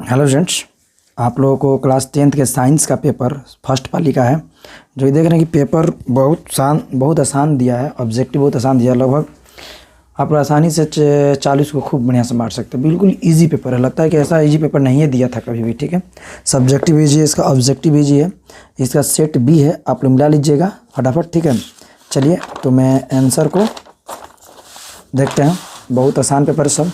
Hello friends, आप लोगों को क्लास 10th के साइंस का पेपर फर्स्ट पाली का है। जो ये देख रहे हैं कि पेपर बहुत आसान दिया है, ऑब्जेक्टिव बहुत आसान दिया है। लगभग आप आसानी से 40 को खूब बढ़िया से मार सकते हैं। बिल्कुल इजी पेपर है। लगता है कि ऐसा इजी पेपर नहीं है दिया था कभी भी। ठीक है, सब्जेक्टिव इजी है, इसका ऑब्जेक्टिव इजी है, इसका सेट बी है। आप लोग मिला लीजिएगा फटाफट। ठीक है, चलिए तो मैं आंसर को देखते हैं। बहुत आसान पेपर सब।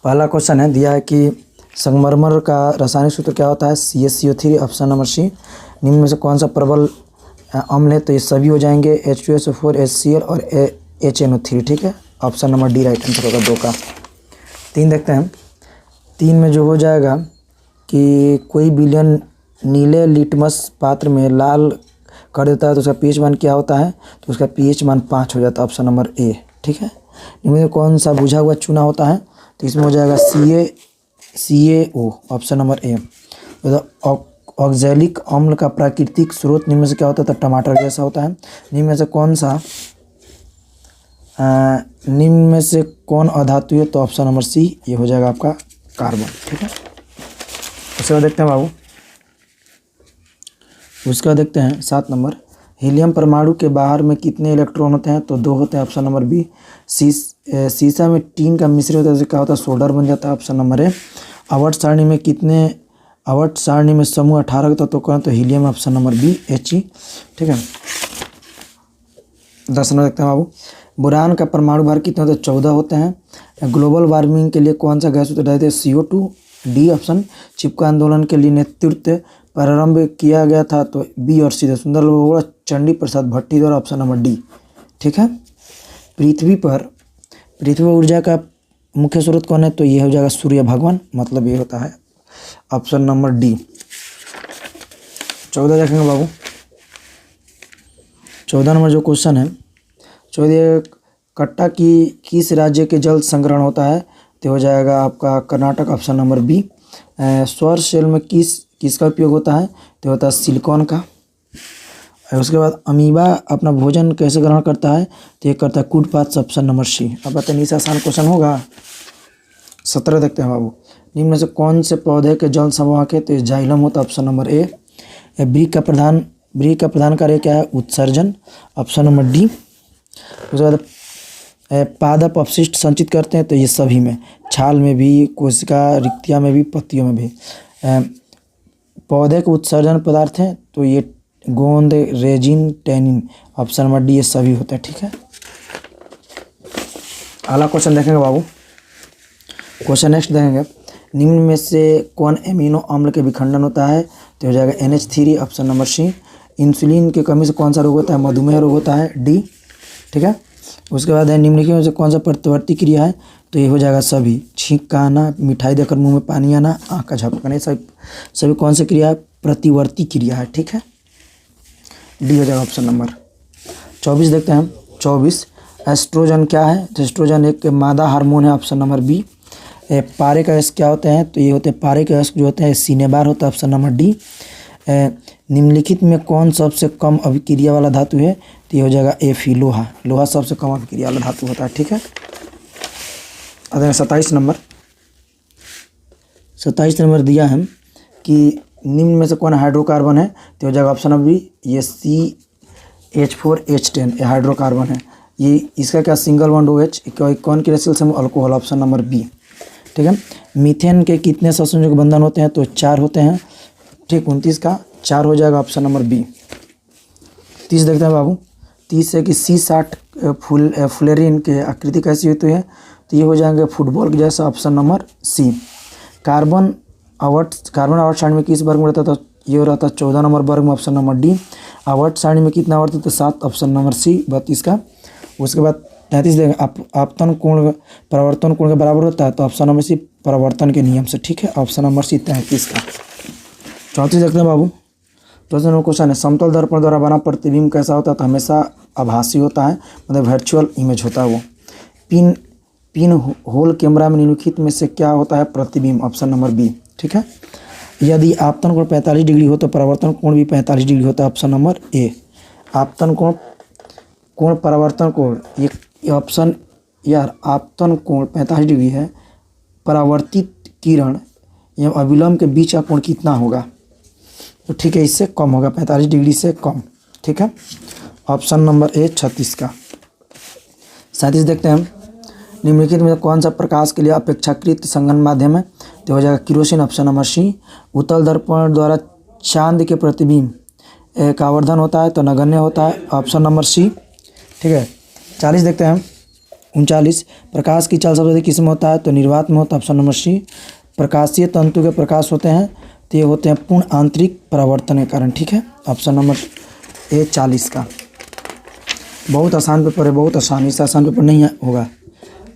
पहला क्वेश्चन है दिया है कि संगमरमर का रासायनिक सूत्र क्या होता है? CaCO3। Option number C. निम्न में से कौन सा प्रबल अम्ल है? तो ये सभी हो जाएंगे H2SO4, HCl और HNO3। ठीक है, option number D right answer होगा 2 का। 3 देखते हैं। 3 में जो हो जाएगा कि कोई विलयन नीले लिटमस पात्र में लाल कर देता है तो उसका pH मान क्या होता है? तो उसका pH मान 5 हो जाता है। ऑप्शन नंबर ए। ठीक है, इनमें कौन सा बुझा हुआ चूना होता है? तो इसमें हो जाएगा CaO। ऑप्शन नंबर ए। ऑक्जेलिक अम्ल का प्राकृतिक स्रोत निम्न में से क्या होता है? तो टमाटर जैसा होता है। निम्न में से कौन अधातु है? तो ऑप्शन नंबर सी, ये हो जाएगा आपका कार्बन। ठीक है, उसके बाद देखते हैं बाबू। उसके बाद देखते हैं 7 नंबर। हीलियम परमाणु के बाहर में कितने इलेक्ट्रॉन होते हैं? तो 2 होते हैं। Option number B. सीसा में टीन का मिश्र होता है तो क्या होता है? सोल्डर बन जाता है। Option number A. आवर्त सारणी में समूह 18 तत्व कौन? तो helium. Option number B He। ठीक है, 10 नंबर देखते हैं बाबू। बोरान का परमाणु भार कितने होते हैं? 14 होते हैं। ग्लोबल वार्मिंग के लिए कौन सा गैस उत्तरदायी है? CO2। D option. चिपका आंदोलन के लिए नेतृत्व प्रारंभ किया गया था? तो बी और सी। सुंदर लोग चंडी प्रसाद भट्टी द्वारा। Option number D. ठीक है, पृथ्वी पर ऊर्जा का मुख्य स्रोत कौन है? तो ये हो जाएगा सूर्य भगवान। मतलब ये होता है ऑप्शन नंबर डी। 14 देखेंगे बाबू। 14 नंबर जो क्वेश्चन है, 14 कट्टा की किस राज्य के जल संग्रहण होता है? तो हो जाएगा आपका कर्नाटक। Option number B. सौर सेल में किसका उपयोग होता है? तो होता है सिलिकॉन का। उसके बाद अमीबा अपना भोजन कैसे ग्रहण करता है? तो ये करता है कूद पात। Option number C. अब बताइए, इसे आसान क्वेश्चन होगा। 17 देखते हैं बाबू। निम्न में से कौन से पौधे के जल संवाहक है? तो ये जाइलम होता है। ऑप्शन नंबर ए। ब्रिक का प्रधान कार्य क्या है? उत्सर्जन। Option number D. उसके बाद पादप अपशिष्ट संचित करते हैं? तो ये सभी में, छाल में भी, कोशिका रिक्तिया में भी, पत्तियों में भी। पौधे के उत्सर्जन पदार्थ हैं? तो ये गोंद, resin, tannin. Option number D, ये सभी होते हैं। ठीक है, अगला क्वेश्चन देखेंगे बाबू। क्वेश्चन नेक्स्ट देखेंगे। निम्न में से कौन एमिनो अम्ल के विखंडन होता है? तो हो जाएगा NH3। ऑप्शन नंबर सी। इंसुलिन की कमी से कौन सा रोग होता है? मधुमेह रोग होता है। डी। ठीक है, उसके बाद है निम्नलिखित में से कौन सा प्रतिवर्ती क्रिया है? तो ये हो जाएगा सभी। छींक का आना, मिठाई देकर मुंह में पानी आना, आँख का झपकना, सभी कौन सी क्रिया है? प्रतिवर्ती क्रिया है। ठीक है, डी हो जाएगा ऑप्शन नंबर। 24 देखते हैं। 24 एस्ट्रोजन क्या है? तो एस्ट्रोजन एक मादा हार्मोन है। Option number B. पारे का अयस्क क्या होते हैं? तो ये होते हैं पारे के अयस्क जो होते हैं सिनेबार होता है। Option number D. निम्नलिखित में कौन सबसे कम अभिक्रिया वाला धातु है? तो ये हो जाएगा Fe, लोहा। लोहा सबसे कम अभिक्रिया वाला धातु होता है। ठीक है, अगर 27 नंबर दिया है कि निम्न में से कौन हाइड्रोकार्बन है? तो हो जाएगा ऑप्शन नंबर बी। ये CH4H10 ये हाइड्रोकार्बन है। ये इसका क्या सिंगल बॉन्ड OH कौन की रेसिल समूह? अल्कोहल। Option number B. ठीक है, मीथेन के कितने सहसंयोजक बंधन होते हैं? तो 4 होते हैं। ठीक, 29 का 4 हो जाएगा ऑप्शन नंबर बी। 30 देखते हैं बाबू। 30 है कि C60 फ्लोरीन के आकृति कैसी होती है? तो ये हो जाएंगे फुटबॉल के जैसा। ऑप्शन नंबर सी। कार्बन आवर्त सारणी में किस वर्ग में रहता था? तो ये रहता है 14 नंबर वर्ग में। Option number D. आवर्त सारणी में कितना आवर्त है? तो 7। ऑप्शन नंबर सी 32 का। उसके बाद 33 देखें। आपतन कोण परावर्तन कोण के बराबर होता है? तो ऑप्शन नंबर सी परावर्तन के नियम से। ठीक है, ऑप्शन नंबर सी 33 का। 34 देखते हैं बाबू। 34 नंबर क्वेश्चन है, समतल दर्पण द्वारा बना प्रतिबिंब कैसा होता है? तो हमेशा आभासी होता है, मतलब वर्चुअल इमेज होता है वो। पिन होल कैमरा में निम्नलिखित में से क्या होता है? प्रतिबिंब। Option number B. ठीक है, यदि आपतन कोण 45 डिग्री हो तो परावर्तन कोण भी 45 डिग्री होता है। ऑप्शन नंबर ए। आपतन कोण परावर्तन कोण, ये ऑप्शन यार, आपतन कोण 45 डिग्री है, परावर्तित किरण एवं अविलोम के बीच का कोण कितना होगा? तो ठीक है, इससे कम होगा, 45 डिग्री से कम। ठीक है, ऑप्शन नंबर ए 36 का। 37 देखते हैं हम, निम्नलिखित में कौन सा प्रकाश के लिए अपेक्षाकृत संघन माध्यम है? तो हो जाएगा केरोसिन, ऑप्शन नंबर सी। उत्तल दर्पण द्वारा चांद के प्रतिबिंब का आवर्धन होता है तो नगण्य होता है, ऑप्शन नंबर सी। ठीक है, 40 देखते हैं हम, 39, प्रकाश की चाल सबसे अधिक किस में होता है? तो निर्वात में होता है, ऑप्शन नंबर सी। प्रकाशीय तंतु के प्रकाश होते हैं तो ये होते हैं पूर्ण आंतरिक परावर्तन के कारण। ठीक है, ऑप्शन नंबर ए 40 का। बहुत आसान पेपर है, बहुत आसान, इससे आसान पेपर नहीं होगा।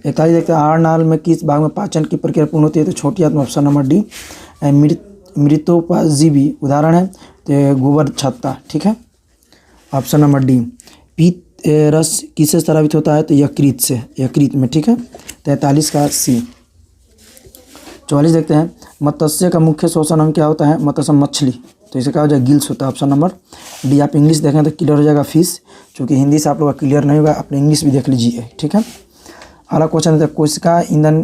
41 देखते हैं, आहार नाल में किस भाग में पाचन की प्रक्रिया पूर्ण होती है? तो छोटी आंत में, ऑप्शन नंबर डी। मृतोपजीवी उदाहरण है तो गोबर छत्ता। ठीक है, ऑप्शन नंबर डी। पीत रस किससे स्रावित होता है? तो यकृत से, यकृत में। ठीक है, 43 का सी। 44 देखते हैं, मत्स्य का मुख्य शोषण अंग क्या होता है? मत्स्य मछली, तो इसे क्या हो जाएगा? गिल्स होता है, ऑप्शन नंबर डी। आप इंग्लिश देखें तो क्लियर हो जाएगा फिश, क्योंकि हिंदी से आप लोग का क्लियर नहीं होगा, अपने इंग्लिश भी देख लीजिए। ठीक है, अगला क्वेश्चन है, कोशिका ईंधन,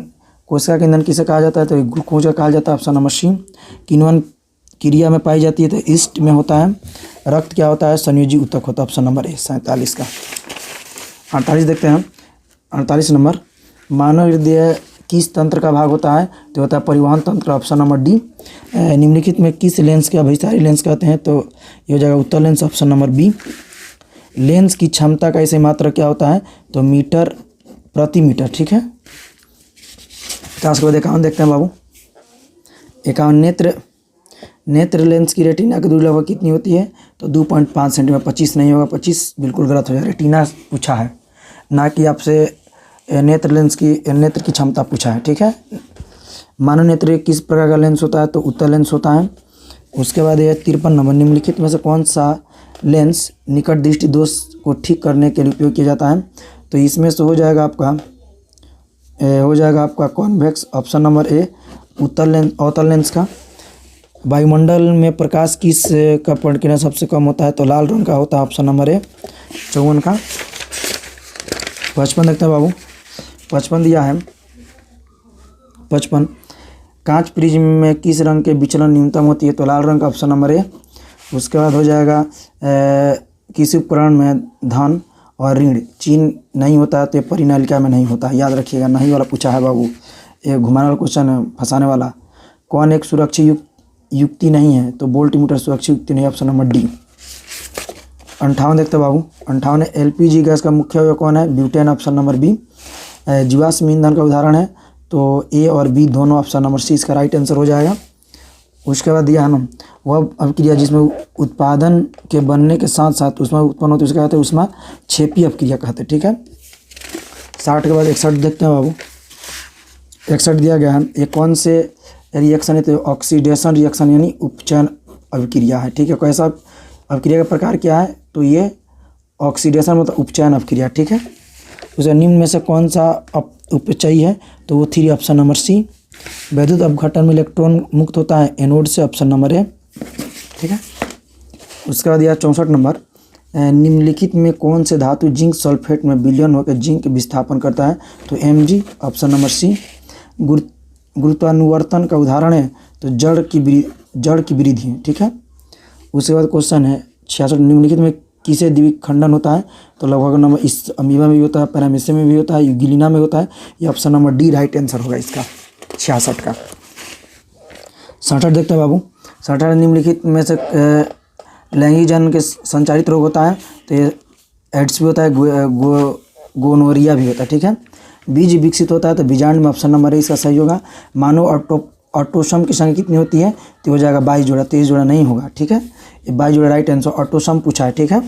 कोशिका का ईंधन किसे कहा जाता है? तो ग्लूकोज का कहा जाता है, ऑप्शन नंबर सी। किण्वन क्रिया में पाई जाती है तो ईस्ट में होता है। रक्त क्या होता है? संयोजी ऊतक होता है, ऑप्शन नंबर ए 47 का। 48 देखते हैं, 48 नंबर, मानव हृदय किस तंत्र का भाग होता है? तो होता है परिवहन तंत्र, ऑप्शन नंबर डी। निम्नलिखित में किस लेंस के अभिसारी लेंस कहते हैं? तो ये हो जाएगा उत्तर lens, option number B. Lens की क्षमता का ऐसे मात्रा क्या होता है? तो मीटर प्रति मीटर। ठीक है, 50 के बाद 51 देखते हैं बाबू। 51, नेत्र लेंस की रेटिना की दूरी लगभग कितनी होती है? तो 2.5 सेंटीमीटर। 25 नहीं होगा, 25 बिल्कुल गलत हो जाएगा। रेटिना पूछा है, ना कि आपसे नेत्र लेंस की, नेत्र की क्षमता पूछा है। ठीक है, मानव नेत्र किस प्रकार का लेंस होता है? तो उत्तल लेंस होता है। उसके बाद ये 53 नंबर, निम्नलिखित में से कौन सा लेंस निकट दृष्टि दोष को ठीक करने के लिए उपयोग किया जाता है? तो इसमें से हो जाएगा आपका कॉन्वेक्स, ऑप्शन नंबर ए। उत्तल लेंस, अवतल लेंस का। वायुमंडल में प्रकाश किस का प्रकीर्णन सबसे कम होता है? तो लाल रंग का होता है, ऑप्शन नंबर ए 54 का। 55 देखते हैं बाबू, 55 दिया है। 55, कांच प्रिज्म में किस रंग के विचलन न्यूनतम होती है? तो लाल रंग का, ऑप्शन नंबर ए। उसके बाद हो जाएगा किसी उपकरण में धन और ऋण चिन्ह नहीं होता है तो ये परिनालिका में नहीं होता है, याद रखिएगा। नहीं वाला पूछा है बाबू, ये घुमाने वाला क्वेश्चन है, फंसाने वाला। कौन एक सुरक्षित युक्ति नहीं है? तो वोल्ट मीटर सुरक्षित युक्ति नहीं, ऑप्शन नंबर डी। 58 देखते हैं बाबू, 58, एलपीजी गैस का मुख्य अवयव कौन है? Butane, option number B. जीवाश्म ईंधन का उदाहरण है तो ए और बी दोनों, ऑप्शन नंबर सी इसका राइट आंसर हो जाएगा। उसके बाद दिया है ना, वह अपक्रिया जिसमें उत्पादन के बनने के साथ साथ उसमें उत्पन्न होती है, उसका कहते हैं उसमें छेपी अपक्रिया कहते हैं। ठीक है, 60 के बाद 61 देखते हैं बाबू। 61 दिया गया है, ये कौन से रिएक्शन है? तो ऑक्सीडेशन रिएक्शन यानी उपचयन अभिक्रिया है। ठीक है, कैसा अभिक्रिया का प्रकार क्या है? तो ये ऑक्सीडेशन मतलब उपचयन अभिक्रिया। ठीक है, उसे निम्न में से कौन सा उपचयी है? तो वो 3, ऑप्शन नंबर सी। वैद्युत अपघटन में इलेक्ट्रॉन मुक्त होता है एनोड से, ऑप्शन नंबर ए। ठीक है, उसके बाद यह 64 नंबर, निम्नलिखित में कौन से धातु जिंक सल्फेट में विलयन होकर जिंक विस्थापन करता है? तो Mg, ऑप्शन नंबर सी। गुरुत्वानुवर्तन का उदाहरण है तो जड़ की वृद्धि है। ठीक है, उसके बाद क्वेश्चन है 66, निम्नलिखित में किसे द्विखंडन होता है? तो लगभग नंबर इस अमीबा में भी होता है, पैरामीशियम में भी होता है, यूगिलिना में होता है। ये option number D right answer होगा इसका 66 का। 67 देखते हैं बाबू, 67 निम्नलिखित में से लैंगिक जन के संचारित रोग होता है तो ये एड्स भी होता है, गोनोरिया भी होता है। ठीक है, बीज विकसित होता है तो बीजांड में, ऑप्शन नंबर ए इसका सही होगा। मानव ऑटोसम की संख्या कितनी होती है? तो हो जाएगा 22 जोड़ा, 23 जोड़ा नहीं होगा। ठीक है, ये 22 जोड़ा राइट आंसर। ऑटोसम पूछा है, ठीक है,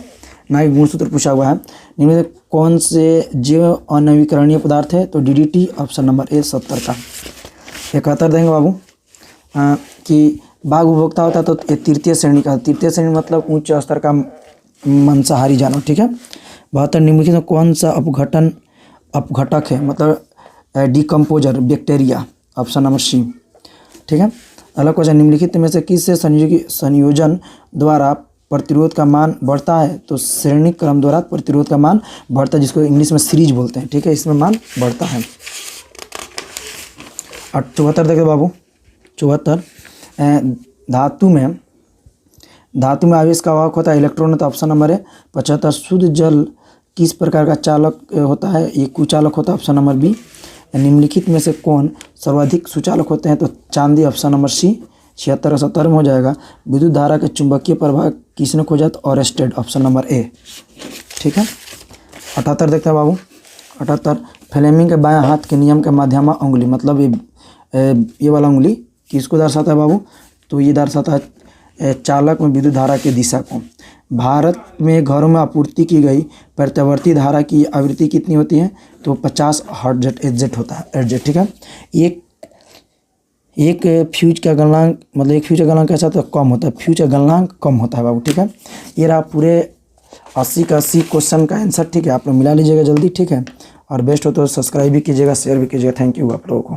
ना कि गुणसूत्र पूछा हुआ है। निम्न में कौन से जैव अनवीकरणीय पदार्थ है? तो DDT, ऑप्शन नंबर ए 70 का। 71 देंगे बाबू कि बाघ उपभोक्ता होता है तो ये तृतीय श्रेणी का। तृतीय श्रेणी मतलब उच्च स्तर का मांसाहारी जानवर। ठीक है, 72 निम्नलिखित में कौन सा अपघटक है? मतलब decomposer, bacteria, option number C. ठीक है, अगला क्वेश्चन, निम्नलिखित में से किस से संयोजन द्वारा प्रतिरोध का मान बढ़ता है? तो श्रेणी क्रम द्वारा प्रतिरोध का मान बढ़ता है, जिसको इंग्लिश में सीरीज बोलते हैं। ठीक है, इसमें मान बढ़ता है। 74 देखिए बाबू, 74 धातु में आवेश का वाहक होता है इलेक्ट्रॉन, तो ऑप्शन नंबर है 75। शुद्ध जल किस प्रकार का चालक होता है? ये कुचालक होता है, ऑप्शन नंबर बी। निम्नलिखित में से कौन सर्वाधिक सुचालक होते हैं? तो चांदी, ऑप्शन नंबर सी। 76 और 70 में हो जाएगा। विद्युत धारा के चुंबकीय प्रवाह किसने खोजा? तो ऑरेस्टेड, ऑप्शन नंबर ए। ठीक है। 78 देखते हैं बाबू। 78 फ्लेमिंग के बाएं हाथ के नियम के माध्यमा उंगली, मतलब ये वाला उंगली किसको दर्शाता है बाबू? तो ये दर्शाता है चालक में विद्युत धारा की दिशा को। भारत में घरों में आपूर्ति की गई प्रत्यावर्ती धारा की आवृत्ति कितनी होती है? तो 50 हर्ट्ज होता है, एडजेट। ठीक है। एक फ्यूज का गलनांक, मतलब एक फ्यूज का गलनांक कैसा होता है? कम होता है। फ्यूज का गलनांक कम होता है बाबू। ठीक है। ये रहा पूरे 80 का 80 क्वेश्चन का आंसर। ठीक है। आप लोग मिला लीजिएगा जल्दी। ठीक है। और बेस्ट हो तो सब्सक्राइब भी कीजिएगा, शेयर भी कीजिएगा। थैंक यू आप लोगों को।